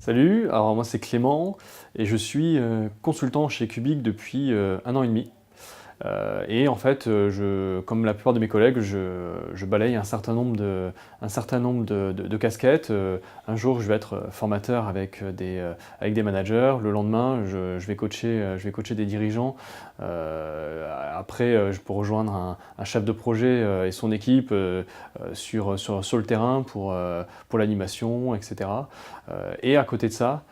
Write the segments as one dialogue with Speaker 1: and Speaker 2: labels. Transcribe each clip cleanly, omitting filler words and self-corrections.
Speaker 1: Salut, alors moi c'est Clément et je suis consultant chez Cubic depuis 1 an et demi. Et en fait, comme la plupart de mes collègues, je balaye un certain nombre de casquettes. Un jour, je vais être formateur avec des managers. Le lendemain, je vais coacher des dirigeants. Après, je peux rejoindre un chef de projet et son équipe sur le terrain pour l'animation, etc. Et à côté de ça,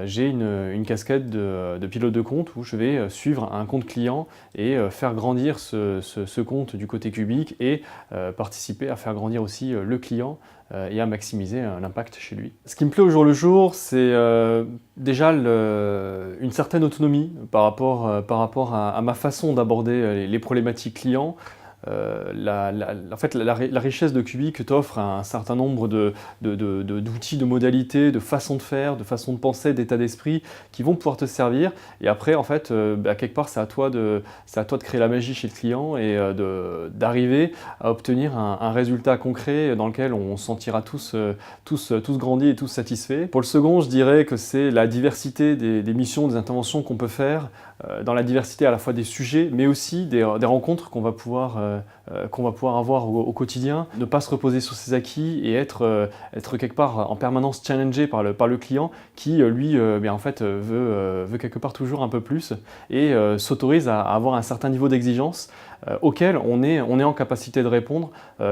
Speaker 1: j'ai une casquette de pilote de compte où je vais suivre un compte client et faire grandir ce compte du côté Cubic et participer à faire grandir aussi le client et à maximiser l'impact chez lui. Ce qui me plaît au jour le jour, c'est déjà une certaine autonomie par rapport à ma façon d'aborder les problématiques clients. En fait, la richesse de Cubic t'offre un certain nombre d'outils, de modalités, de façons de faire, de façons de penser, d'état d'esprit qui vont pouvoir te servir. Et après, en fait, quelque part, c'est à toi de créer la magie chez le client et d'arriver à obtenir un résultat concret dans lequel on se sentira tous grandis et tous satisfaits. Pour le second, je dirais que c'est la diversité des missions, des interventions qu'on peut faire, dans la diversité à la fois des sujets, mais aussi des rencontres qu'on va pouvoir avoir au quotidien, ne pas se reposer sur ses acquis et être quelque part en permanence challengé par le client qui, lui, en fait, veut quelque part toujours un peu plus et s'autorise à avoir un certain niveau d'exigence auquel on est en capacité de répondre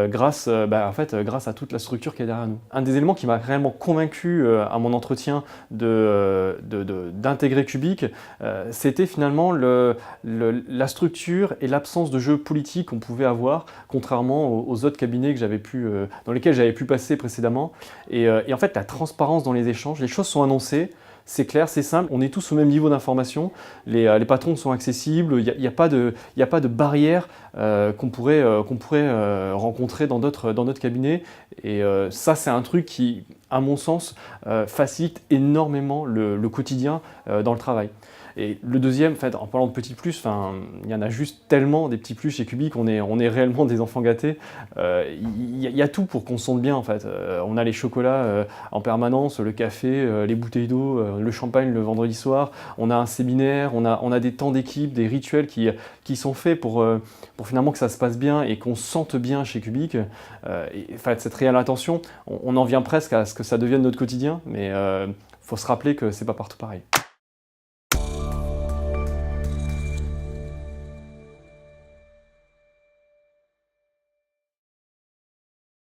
Speaker 1: grâce à toute la structure qui est derrière nous. Un des éléments qui m'a réellement convaincu à mon entretien d'intégrer Cubic, c'était finalement la structure et l'absence de jeu politique qu'on pouvait avoir, contrairement aux autres cabinets dans lesquels j'avais pu passer précédemment. Et en fait, la transparence dans les échanges, les choses sont annoncées, c'est clair, c'est simple, on est tous au même niveau d'information, les patrons sont accessibles, il n'y a pas de barrière qu'on pourrait rencontrer dans d'autres cabinets. Et ça, c'est un truc qui, à mon sens, facilite énormément le quotidien dans le travail. Et le deuxième, en fait, en parlant de petits plus, il y en a juste tellement des petits plus chez Cubic, on est réellement des enfants gâtés. Il y a tout pour qu'on se sente bien en fait. On a les chocolats en permanence, le café, les bouteilles d'eau, le champagne le vendredi soir. On a un séminaire, on a des temps d'équipe, des rituels qui sont faits pour finalement que ça se passe bien et qu'on se sente bien chez Cubic. En fait, cette réelle intention, on en vient presque à ce que ça devienne notre quotidien, mais faut se rappeler que c'est pas partout pareil.